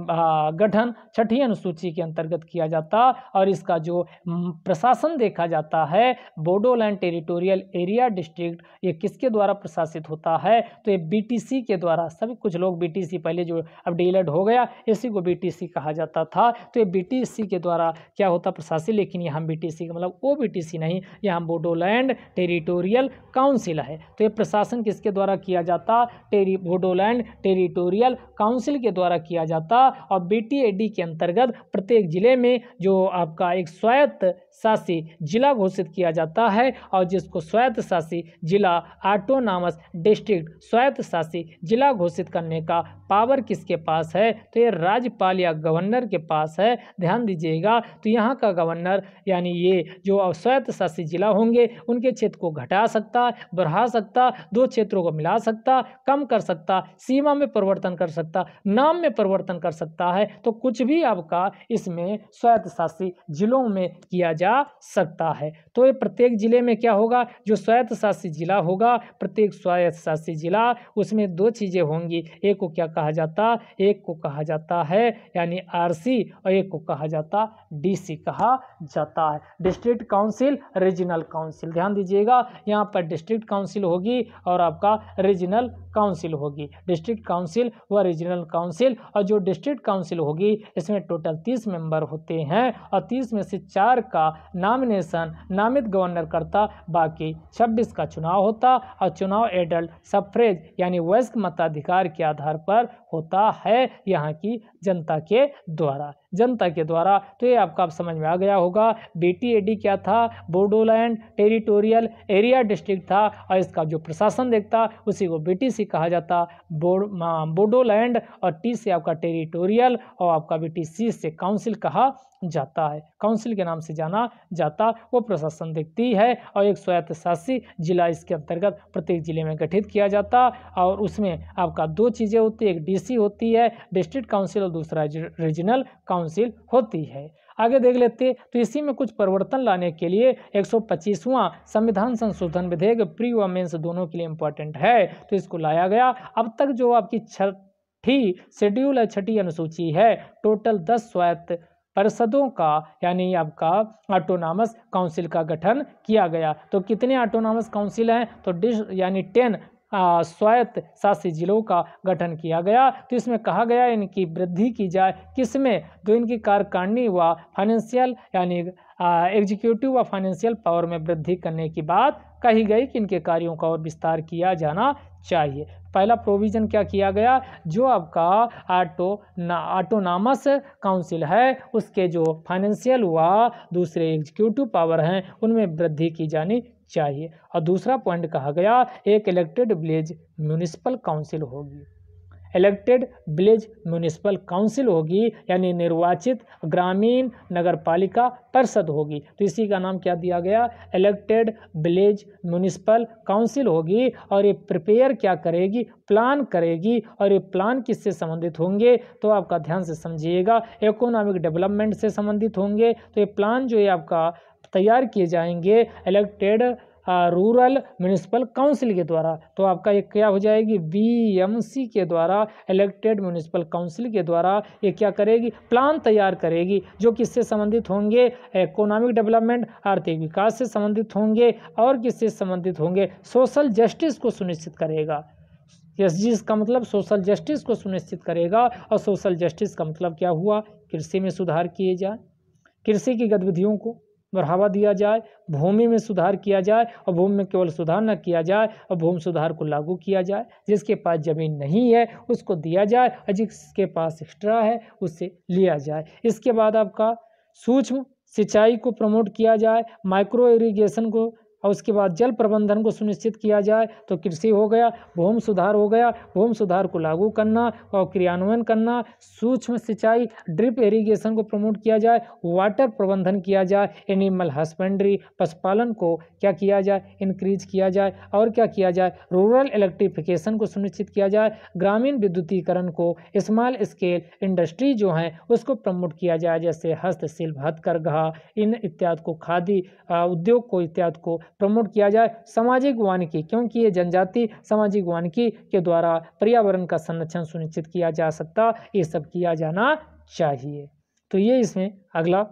गठन छठी अनुसूची के अंतर्गत किया जाता और इसका जो प्रशासन देखा जाता है बोडोलैंड टेरिटोरियल एरिया डिस्ट्रिक्ट, ये किसके द्वारा प्रशासित होता है, तो ये बीटीसी के द्वारा। सभी कुछ लोग बीटीसी पहले जो अब डीएलएड हो गया इसी को बीटीसी कहा जाता था। तो ये बीटीसी के द्वारा क्या होता प्रशासित, लेकिन यहाँ बीटीसी का मतलब वो बीटीसी नहीं, यहाँ बोडोलैंड टेरिटोरियल काउंसिल है। तो ये प्रशासन किसके द्वारा किया जाता, बोडोलैंड टेरिटोरियल काउंसिल के द्वारा किया जाता। और बीटीएडी के अंतर्गत प्रत्येक जिले में जो आपका एक स्वायत्त शासी जिला घोषित किया जाता है और जिसको स्वायत्त शासी जिला, ऑटोनॉमस डिस्ट्रिक्ट, स्वायत्त शासी जिला घोषित करने का पावर किसके पास है, तो ये राज्यपाल या गवर्नर के पास है। ध्यान दीजिएगा, तो यहाँ का गवर्नर यानी ये जो स्वायत्त शासी जिला होंगे उनके क्षेत्र को घटा सकता, बढ़ा सकता, 2 क्षेत्रों को मिला सकता, कम कर सकता, सीमा में परिवर्तन कर सकता, नाम में परिवर्तन कर सकता है। तो कुछ भी आपका इसमें स्वायत्त शासी जिलों में किया जा जा सकता है। तो ये प्रत्येक जिले में क्या होगा, जो स्वायत्त शासी जिला होगा, प्रत्येक स्वायत्त शासी जिला, उसमें दो चीज़ें होंगी, एक को क्या कहा जाता, एक को कहा जाता है यानी आरसी और एक को कहा जाता डीसी कहा जाता है, डिस्ट्रिक्ट काउंसिल, रीजनल काउंसिल। ध्यान दीजिएगा, यहाँ पर डिस्ट्रिक्ट काउंसिल होगी और आपका रीजनल काउंसिल होगी, डिस्ट्रिक्ट काउंसिल व रीजनल काउंसिल। और जो डिस्ट्रिक्ट काउंसिल होगी इसमें टोटल 30 मेंबर होते हैं और 30 में से 4 का नॉमिनेशन नामित गवर्नर करता, बाकी 26 का चुनाव होता और चुनाव एडल्ट सफ्रेज यानी वयस्क मताधिकार के आधार पर होता है यहाँ की जनता के द्वारा, जनता के द्वारा। तो ये आपका अब समझ में आ गया होगा। BTAD क्या था, बोडोलैंड टेरिटोरियल एरिया डिस्ट्रिक्ट था और इसका जो प्रशासन देखता उसी को BTC कहा जाता, बोडोलैंड, और टी से आपका टेरिटोरियल और आपका BTC से काउंसिल कहा जाता है, काउंसिल के नाम से जाना जाता, वो प्रशासन देखती है और एक स्वायत्त शासी जिला इसके अंतर्गत प्रत्येक जिले में गठित किया जाता और उसमें आपका दो चीज़ें होती है, एक DC होती है डिस्ट्रिक्ट काउंसिल और दूसरा रीजनल काउंसिल होती है। आगे देख लेते, तो इसी में कुछ परिवर्तन लाने के लिए 125वां संविधान संशोधन विधेयक प्री व मेंस दोनों के लिए इम्पोर्टेंट है, तो इसको लाया गया। अब तक जो आपकी छठी शेड्यूल है, छठी अनुसूची है, टोटल 10 स्वायत्त परिषदों का यानी आपका ऑटोनॉमस काउंसिल का गठन किया गया। तो कितने ऑटोनॉमस काउंसिल हैं, तो यानी 10 स्वायत्त शासी जिलों का गठन किया गया। तो इसमें कहा गया इनकी वृद्धि की जाए, किसमें, तो इनकी कार्यकारिणी व फाइनेंशियल यानी एग्जीक्यूटिव व फाइनेंशियल पावर में वृद्धि करने की बात कही गई कि इनके कार्यों का और विस्तार किया जाना चाहिए। पहला प्रोविज़न क्या किया गया, जो आपका ऑटोनॉमस काउंसिल है उसके जो फाइनेंशियल व दूसरे एग्जीक्यूटिव पावर हैं उनमें वृद्धि की जानी चाहिए। और दूसरा पॉइंट कहा गया, एक इलेक्टेड विलेज म्यूनिसिपल काउंसिल होगी, इलेक्टेड विलेज म्यूनिसिपल काउंसिल होगी यानी निर्वाचित ग्रामीण नगरपालिका परिषद होगी। तो इसी का नाम क्या दिया गया, इलेक्टेड विलेज म्यूनिसिपल काउंसिल होगी। और ये प्रिपेयर क्या करेगी, प्लान करेगी, और ये प्लान किससे संबंधित होंगे, तो आपका ध्यान से समझिएगा, इकोनॉमिक डेवलपमेंट से संबंधित होंगे। तो ये प्लान जो है आपका तैयार किए जाएंगे इलेक्टेड रूरल म्यूनिसिपल काउंसिल के द्वारा। तो आपका ये क्या हो जाएगी, BMC के द्वारा, इलेक्टेड म्यूनिसिपल काउंसिल के द्वारा ये क्या करेगी, प्लान तैयार करेगी, जो किससे संबंधित होंगे, इकोनॉमिक डेवलपमेंट आर्थिक विकास से संबंधित होंगे, और किससे संबंधित होंगे, सोशल जस्टिस को सुनिश्चित करेगा। SG का मतलब सोशल जस्टिस को सुनिश्चित करेगा, और सोशल जस्टिस का मतलब क्या हुआ, कृषि में सुधार किए जाए, कृषि की गतिविधियों को बढ़ावा दिया जाए, भूमि में सुधार किया जाए, और भूमि में केवल सुधार न किया जाए और भूमि सुधार को लागू किया जाए, जिसके पास जमीन नहीं है उसको दिया जाए और जिसके पास एक्स्ट्रा है उससे लिया जाए। इसके बाद आपका सूक्ष्म सिंचाई को प्रमोट किया जाए, माइक्रो इरिगेशन को, और उसके बाद जल प्रबंधन को सुनिश्चित किया जाए। तो कृषि हो गया, भूमि सुधार हो गया, भूमि सुधार को लागू करना और क्रियान्वयन करना, सूक्ष्म सिंचाई ड्रिप इरिगेशन को प्रमोट किया जाए, वाटर प्रबंधन किया जाए, एनिमल हस्बेंड्री पशुपालन को क्या किया जाए, इंक्रीज किया जाए, और क्या किया जाए, रूरल इलेक्ट्रिफिकेशन को सुनिश्चित किया जाए, ग्रामीण विद्युतीकरण को, स्मॉल स्केल इंडस्ट्री जो हैं उसको प्रमोट किया जाए, जैसे हस्तशिल्प, हथकरघा, इन इत्यादि को, खादी उद्योग को इत्यादि को प्रमोट किया जाए। सामाजिक वानिकी, क्योंकि ये जनजाति सामाजिक वानिकी के द्वारा पर्यावरण का संरक्षण सुनिश्चित किया जा सकता, ये सब किया जाना चाहिए। तो ये इसमें अगला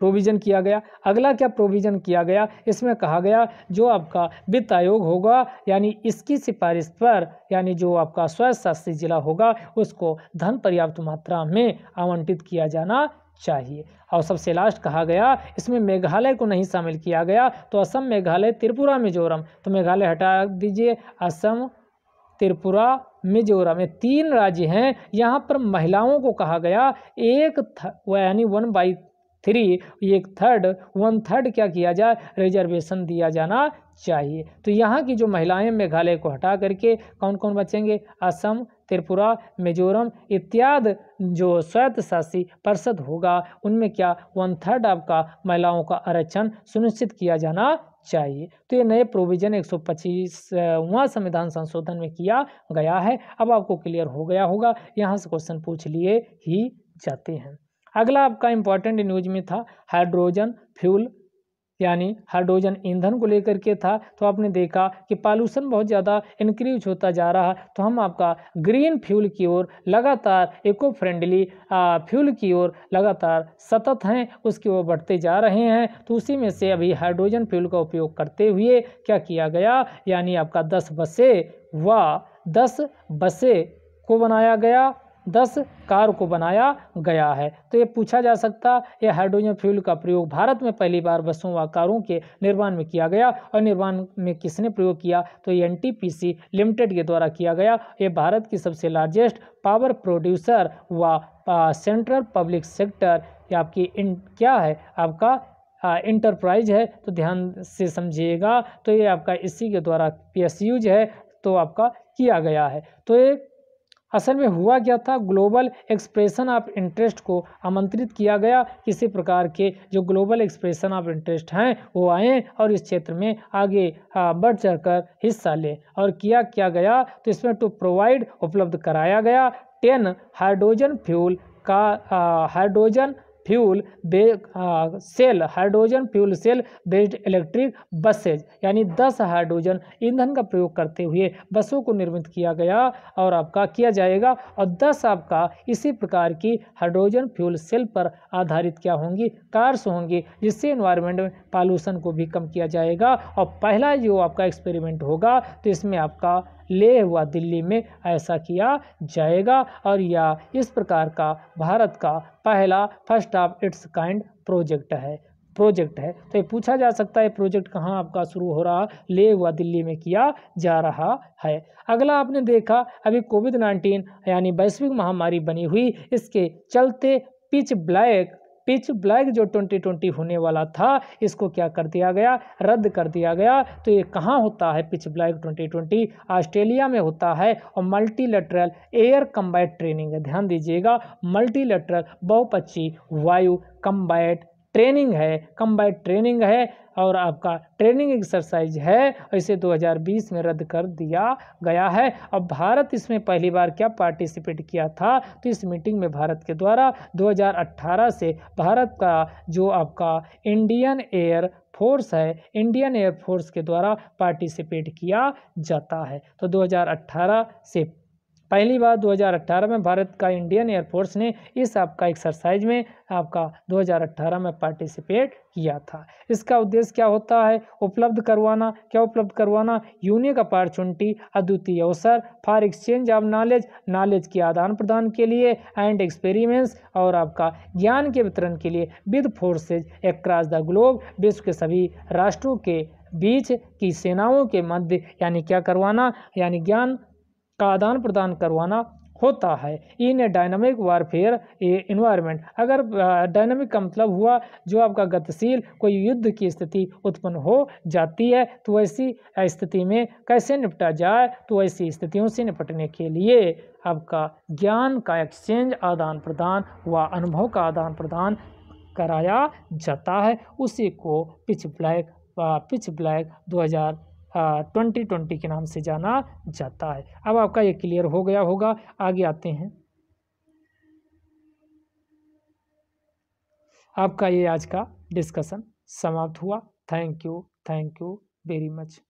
प्रोविज़न किया गया। अगला क्या प्रोविज़न किया गया, इसमें कहा गया जो आपका वित्त आयोग होगा यानी इसकी सिफारिश पर यानी जो आपका स्वायत्त शासी जिला होगा उसको धन पर्याप्त मात्रा में आवंटित किया जाना चाहिए। और सबसे लास्ट कहा गया इसमें मेघालय को नहीं शामिल किया गया, तो असम, मेघालय, त्रिपुरा, मिजोरम, तो मेघालय हटा दीजिए, असम, त्रिपुरा, मिजोरम, ये 3 राज्य हैं। यहाँ पर महिलाओं को कहा गया यानी 1/3, 1/3 क्या किया जाए, रिजर्वेशन दिया जाना चाहिए। तो यहाँ की जो महिलाएं मेघालय को हटा करके कौन कौन बचेंगे, असम, त्रिपुरा, मिजोरम इत्यादि जो स्वायत्त शासी परिषद होगा उनमें क्या 1/3 आपका महिलाओं का आरक्षण सुनिश्चित किया जाना चाहिए। तो ये नए प्रोविजन 125वां संविधान संशोधन में किया गया है। अब आपको क्लियर हो गया होगा, यहाँ से क्वेश्चन पूछ लिए ही जाते हैं। अगला आपका इम्पॉर्टेंट न्यूज में था हाइड्रोजन फ्यूल, यानी हाइड्रोजन ईंधन को लेकर के था। तो आपने देखा कि पॉल्यूशन बहुत ज़्यादा इंक्रीज होता जा रहा है, तो हम आपका ग्रीन फ्यूल की ओर लगातार, इको फ्रेंडली फ्यूल की ओर लगातार सतत हैं, उसकी ओर बढ़ते जा रहे हैं। तो उसी में से अभी हाइड्रोजन फ्यूल का उपयोग करते हुए क्या किया गया, यानी आपका 10 बसें को बनाया गया, 10 कार को बनाया गया है। तो ये पूछा जा सकता है, हाइड्रोजन फ्यूल का प्रयोग भारत में पहली बार बसों व कारों के निर्माण में किया गया, और निर्माण में किसने प्रयोग किया, तो ये एनटीपीसी लिमिटेड के द्वारा किया गया। ये भारत की सबसे लार्जेस्ट पावर प्रोड्यूसर व सेंट्रल पब्लिक सेक्टर या आपकी क्या है आपका इंटरप्राइज है, तो ध्यान से समझिएगा। तो ये आपका इसी के द्वारा पीएसयूज है, तो आपका किया गया है। तो ये असल में हुआ क्या था, ग्लोबल एक्सप्रेशन ऑफ इंटरेस्ट को आमंत्रित किया गया। किसी प्रकार के जो ग्लोबल एक्सप्रेशन ऑफ इंटरेस्ट हैं वो आए और इस क्षेत्र में आगे बढ़ चढ़कर हिस्सा लें। और किया क्या गया, तो इसमें टू प्रोवाइड उपलब्ध कराया गया 10 hydrogen fuel cell based electric buses, यानी 10 हाइड्रोजन ईंधन का प्रयोग करते हुए बसों को निर्मित किया गया और आपका किया जाएगा। और 10 आपका इसी प्रकार की हाइड्रोजन फ्यूल सेल पर आधारित क्या होंगी, कार्स होंगी, जिससे एनवायरनमेंट में पॉल्यूशन को भी कम किया जाएगा। और पहला जो आपका एक्सपेरिमेंट होगा, तो इसमें आपका लेह व दिल्ली में ऐसा किया जाएगा। और यह इस प्रकार का भारत का पहला first of its kind project है। तो ये पूछा जा सकता है प्रोजेक्ट कहाँ आपका शुरू हो रहा, लेह व दिल्ली में किया जा रहा है। अगला आपने देखा अभी कोविड-19 यानी वैश्विक महामारी बनी हुई, इसके चलते पिच ब्लैक जो 2020 होने वाला था, इसको क्या कर दिया गया, रद्द कर दिया गया। तो ये कहाँ होता है पिच ब्लैक 2020, ऑस्ट्रेलिया में होता है। और मल्टीलेटरल एयर कम्बैट ट्रेनिंग है, ध्यान दीजिएगा, मल्टीलेटरल बहुपक्षीय वायु कम्बैट ट्रेनिंग है और आपका ट्रेनिंग एक्सरसाइज है। इसे 2020 में रद्द कर दिया गया है। अब भारत इसमें पहली बार क्या पार्टिसिपेट किया था, तो इस मीटिंग में भारत के द्वारा 2018 से भारत का जो आपका इंडियन एयर फोर्स के द्वारा पार्टिसिपेट किया जाता है। तो 2018 से पहली बार 2018 में भारत का इंडियन एयरफोर्स ने इस आपका एक्सरसाइज में आपका 2018 में पार्टिसिपेट किया था। इसका उद्देश्य क्या होता है, उपलब्ध करवाना यूनिक अपॉर्चुनिटी, अद्वितीय अवसर फॉर एक्सचेंज ऑफ नॉलेज के आदान प्रदान के लिए एंड एक्सपेरिमेंट्स, और आपका ज्ञान के वितरण के लिए with forces across the globe, विश्व के सभी राष्ट्रों के बीच की सेनाओं के मध्य, यानी क्या करवाना, यानी ज्ञान का आदान प्रदान करवाना होता है। इन ए डायनामिक वारफेयर इन्वायरमेंट, अगर डायनामिक का मतलब हुआ जो आपका गतिशील कोई युद्ध की स्थिति उत्पन्न हो जाती है, तो ऐसी स्थिति में कैसे निपटा जाए, तो ऐसी स्थितियों से निपटने के लिए आपका ज्ञान का एक्सचेंज, आदान प्रदान व अनुभव का आदान प्रदान कराया जाता है। उसी को पिच ब्लैक 2020 के नाम से जाना जाता है। अब आपका ये क्लियर हो गया होगा। आगे आते हैं, आपका ये आज का डिस्कशन समाप्त हुआ। Thank you very much.